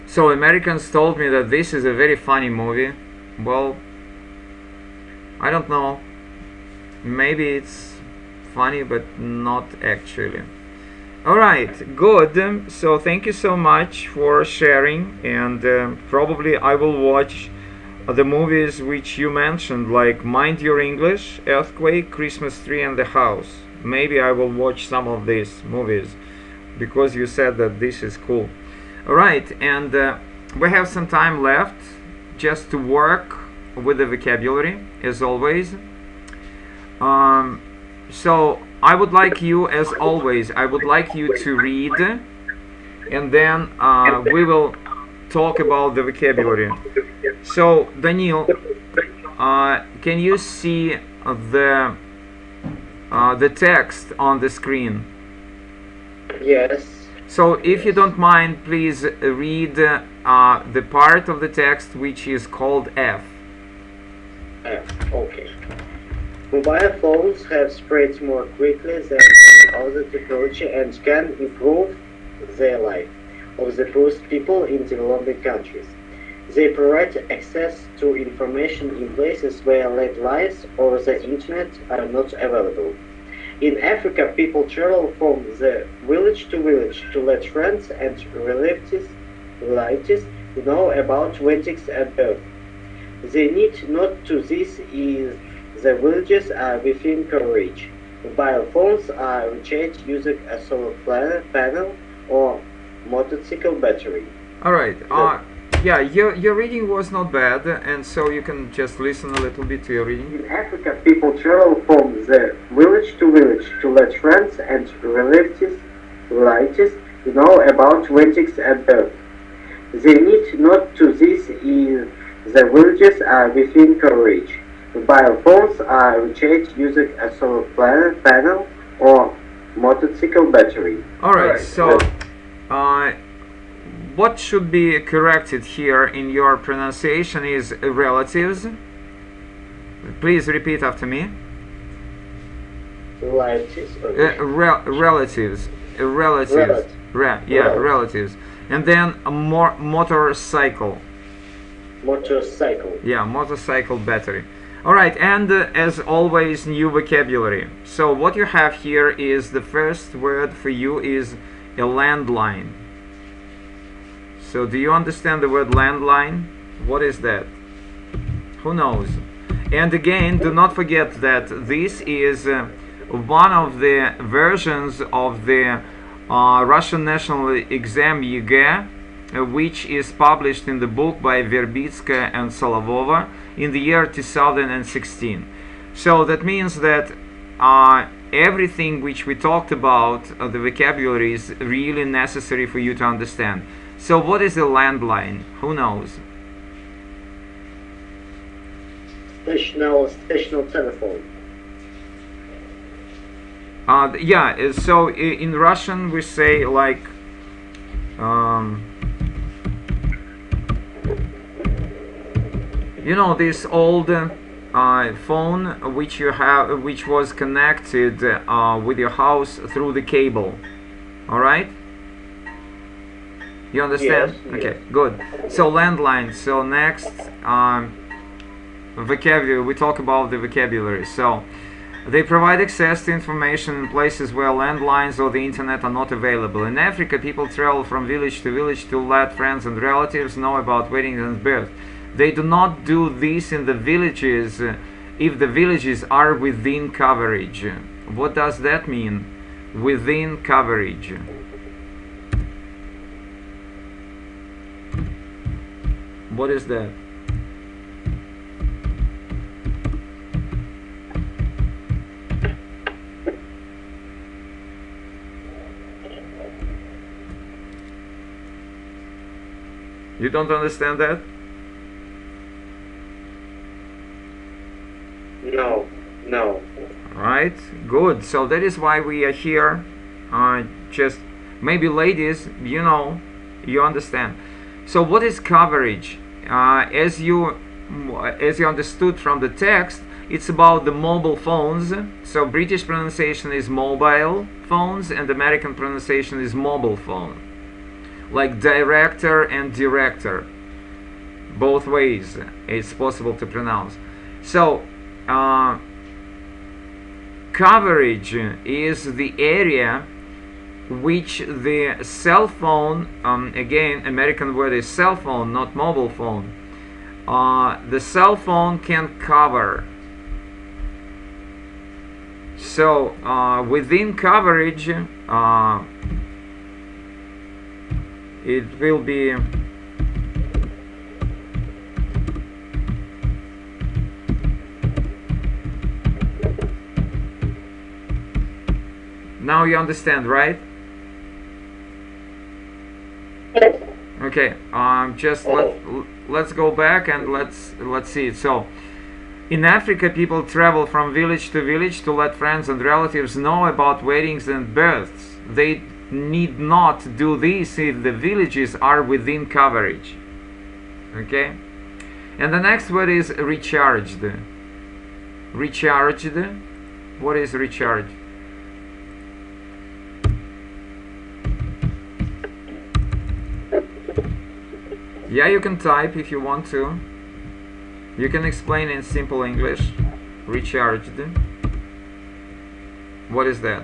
Speaker 3: So Americans told me that this is a very funny movie. Well, I don't know. Maybe it's funny, but not actually. Alright, good. So thank you so much for sharing, and probably I will watch the movies which you mentioned, like Mind Your English, Earthquake, Christmas Tree and The House. Maybe I will watch some of these movies because you said that this is cool. Alright, and we have some time left just to work with the vocabulary, as always. So I would like you, as always, I would like you to read, and then we will talk about the vocabulary. So Daniel, can you see the text on the screen?
Speaker 5: Yes.
Speaker 3: So if you don't mind, please read the part of the text which is called F.
Speaker 5: F, okay. Mobile phones have spread more quickly than any other technology and can improve the life of the poorest people in developing countries. They provide access to information in places where landlines or the internet are not available. In Africa, people travel from the village to let friends and relatives know about weddings and birth. They need not to this is the villages are within coverage. Mobile phones are recharged using a solar panel or motorcycle battery.
Speaker 3: Alright, yeah, your reading was not bad, and so you can just listen a little bit to your reading.
Speaker 5: In Africa, people travel from the village to let friends and relatives know about weddings and birth. They need not to this is the villages are within coverage. Mobile phones are recharged using a solar panel or motorcycle battery.
Speaker 3: Alright, so what should be corrected here in your pronunciation is relatives. Please repeat after me.
Speaker 5: Relatives.
Speaker 3: Relatives. Relatives. And then a motorcycle.
Speaker 5: Motorcycle.
Speaker 3: Yeah, motorcycle battery. Alright, and as always, new vocabulary. So what you have here is the first word for you is a landline. So do you understand the word landline? What is that? Who knows? And again, do not forget that this is one of the versions of the Russian national exam ЕГЭ, which is published in the book by Verbitskaya and Solovova in the year 2016. So that means that everything which we talked about, the vocabulary, is really necessary for you to understand. So what is a landline? Who knows?
Speaker 5: Stational telephone.
Speaker 3: Yeah, so in Russian we say like you know, this old phone which you have, which was connected with your house through the cable. All right, you understand?
Speaker 5: Yes,
Speaker 3: okay,
Speaker 5: yes.
Speaker 3: good. So landline. So next vocabulary, we talk about the vocabulary. So they provide access to information in places where landlines or the internet are not available. In Africa, people travel from village to let friends and relatives know about weddings and birth. They do not do this in the villages if the villages are within coverage. What does that mean? within coverage. What is that? You don't understand that?
Speaker 5: No, no.
Speaker 3: Right, good. So that is why we are here. Just maybe ladies, you know, you understand. So what is coverage? As you understood from the text, it's about the mobile phones. So British pronunciation is mobile phones and American pronunciation is mobile phone. Like director and director, both ways it's possible to pronounce. So coverage is the area which the cell phone, again American word is cell phone, not mobile phone, the cell phone can cover. So within coverage it will be now you understand, right? Okay, just let's go back and let's see it. So in Africa, people travel from village to village to let friends and relatives know about weddings and births. They need not do this if the villages are within coverage. Okay, and the next word is recharged. Recharged. What is recharged? Yeah, you can type if you want to. You can explain in simple English. Recharged. What is that?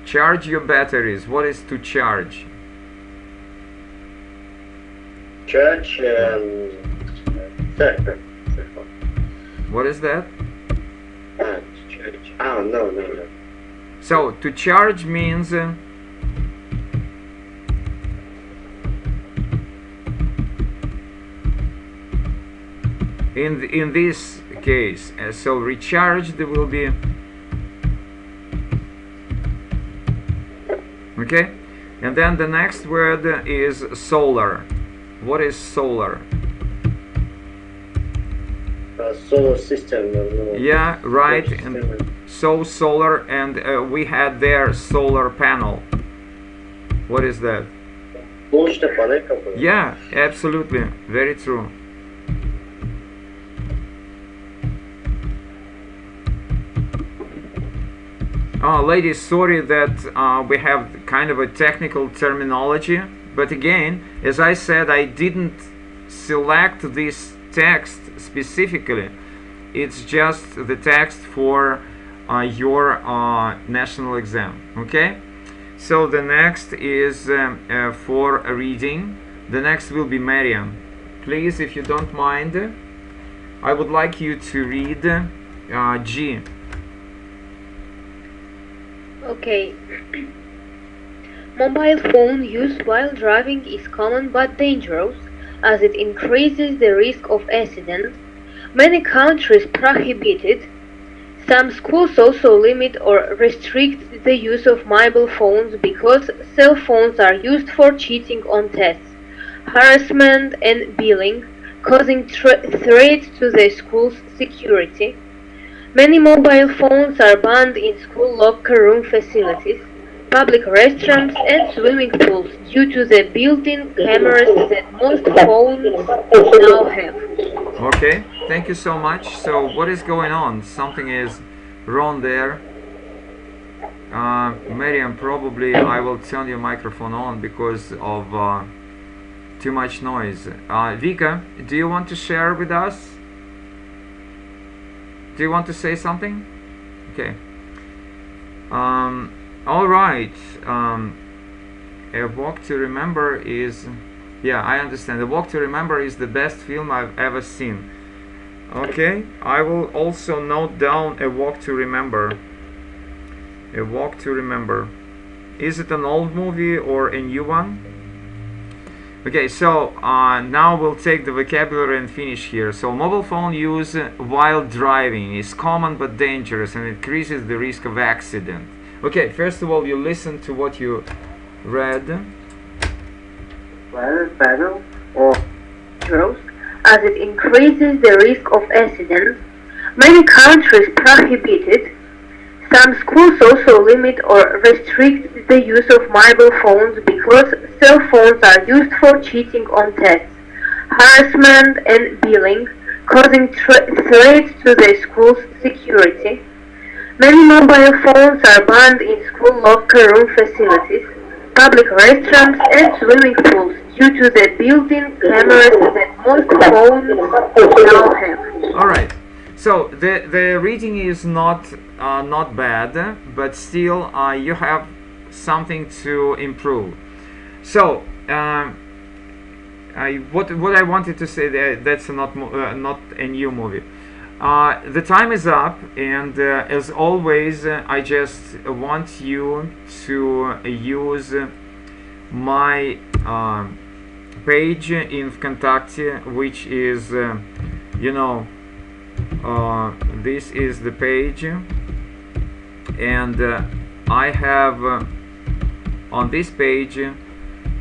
Speaker 3: Charge your batteries. What is to charge?
Speaker 5: Church,
Speaker 3: What is that?
Speaker 5: church. Oh, no.
Speaker 3: So to charge means in this case, so recharged will be okay, and then the next word is solar. What is solar?
Speaker 5: Solar system.
Speaker 3: Yeah, right. And so solar, and we had their solar panel. What is that? Yeah, absolutely, very true. Ladies, sorry that we have kind of a technical terminology, but again, as I said, I didn't select this text specifically. It's just the text for your national exam. Okay, so the next is for reading. The next will be Mariam. Please, if you don't mind, I would like you to read G.
Speaker 7: Okay. Mobile phone use while driving is common but dangerous, as it increases the risk of accidents. Many countries prohibit it. Some schools also limit or restrict the use of mobile phones because cell phones are used for cheating on tests, harassment and bullying, causing threats to the school's security. Many mobile phones are banned in school locker room facilities, public restrooms and swimming pools due to the built-in cameras that most phones now have.
Speaker 3: Okay, thank you so much. So what is going on? Something is wrong there. Mariam, probably I will turn your microphone on because of too much noise. Vika, do you want to share with us? Do you want to say something? Okay. All right. A walk to remember is Yeah, I understand. A Walk to Remember is the best film I've ever seen. Okay, I will also note down A Walk to Remember. A Walk to Remember. Is it an old movie or a new one? Okay, so now we'll take the vocabulary and finish here. So mobile phone use while driving is common but dangerous and increases the risk of accident. Okay, first of all, you listen to what you read.
Speaker 10: Well, federal or dangerous as it increases the risk of accidents. Many countries prohibit it. Some schools also limit or restrict the use of mobile phones because cell phones are used for cheating on tests, harassment and bullying, causing threats to the school's security. Many mobile phones are banned in school locker room facilities, public restrooms and swimming pools due to the built-in cameras that most phones now have.
Speaker 3: Alright. So the reading is not bad, but still you have something to improve. So what I wanted to say, that's not a new movie. The time is up, and as always, I just want you to use my page in Vkontakte, which is this is the page, and I have on this page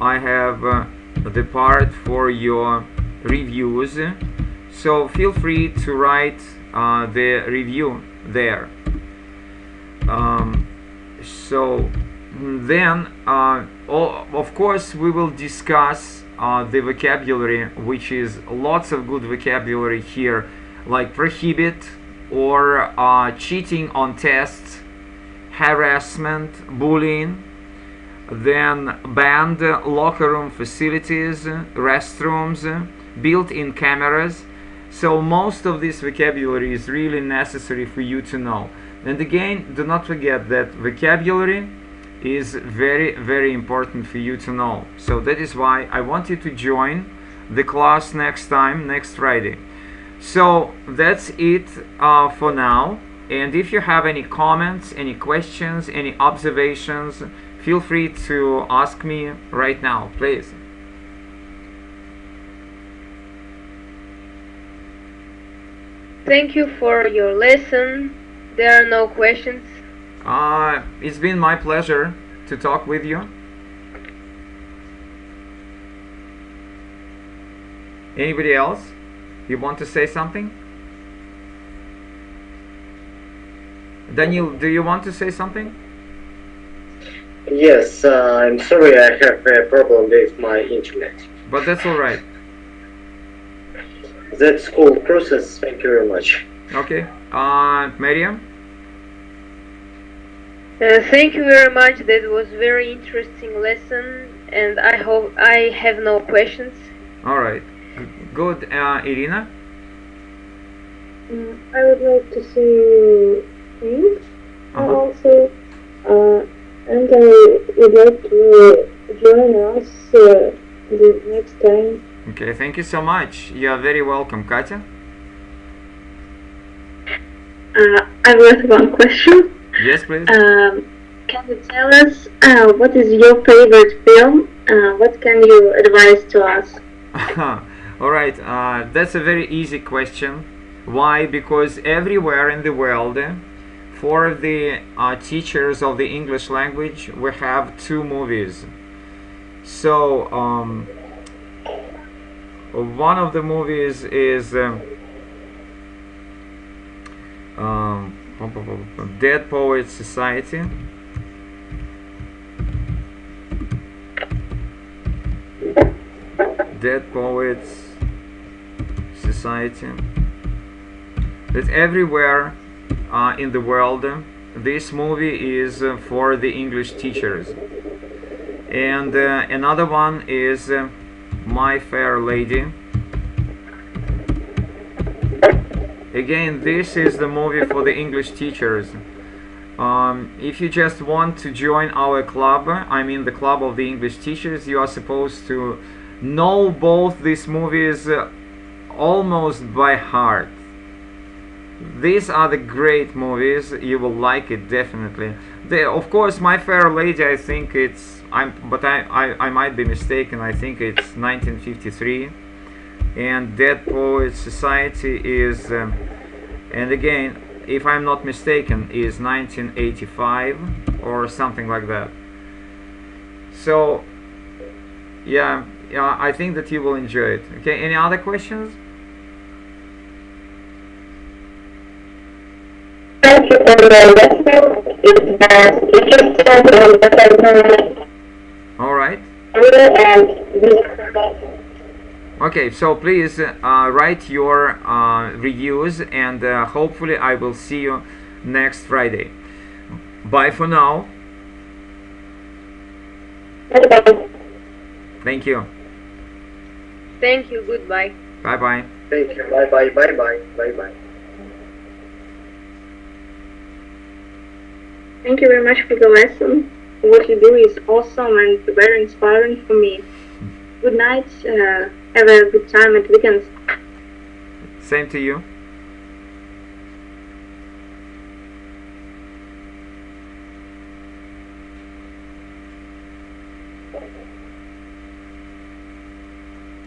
Speaker 3: I have the part for your reviews, so feel free to write the review there. So then of course we will discuss the vocabulary, which is lots of good vocabulary here, like prohibit or cheating on tests, harassment, bullying, then banned locker room facilities, restrooms, built-in cameras. So most of this vocabulary is really necessary for you to know. And again, do not forget that vocabulary is very, very important for you to know. So that is why I want you to join the class next time, next Friday. So that's it for now, and if you have any comments, any questions, any observations, feel free to ask me right now, please.
Speaker 7: Thank you for your lesson. There are no questions.
Speaker 3: It's been my pleasure to talk with you. Anybody else? You want to say something? Daniel, do you want to say something?
Speaker 5: Yes, I'm sorry, I have a problem with my internet.
Speaker 3: But that's all right.
Speaker 5: That's cool process. Thank you very much.
Speaker 3: Okay. Miriam?
Speaker 7: Thank you very much. That was very interesting lesson, and I hope I have no questions.
Speaker 3: All right. Good. Irina?
Speaker 6: I would like to say you thanks. Also, and I would like to join us the next time.
Speaker 3: Okay, thank you so much. You are very welcome. Katya?
Speaker 9: I've got one question.
Speaker 3: Yes, please.
Speaker 9: Can you tell us what is your favorite film? What can you advise to us?
Speaker 3: Alright, that's a very easy question. Why? Because everywhere in the world, for the teachers of the English language, we have two movies. So, one of the movies is Dead Poets Society. Dead Poets Society. That everywhere in the world, this movie is for the English teachers. And another one is My Fair Lady. Again, this is the movie for the English teachers. If you just want to join our club, I mean the club of the English teachers, you are supposed to know both these movies almost by heart. These are the great movies. You will like it definitely. Of course, My Fair Lady, I think I might be mistaken. I think it's 1953, and Dead Poets Society is, and again, if I'm not mistaken, is 1985 or something like that. So, yeah, I think that you will enjoy it. Okay, any other questions?
Speaker 6: Thank you for the lesson.
Speaker 3: All right. Okay, so please write your reviews, and hopefully I will see you next Friday. Bye for now. Thank you.
Speaker 7: Thank you. Goodbye.
Speaker 3: Bye bye.
Speaker 5: Thank you. Bye bye. Bye bye. Bye bye.
Speaker 9: Thank you very much for the lesson. What you do is awesome and very inspiring for me. Good night. Have a good time at weekends.
Speaker 3: Same to you.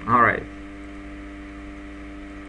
Speaker 3: All right.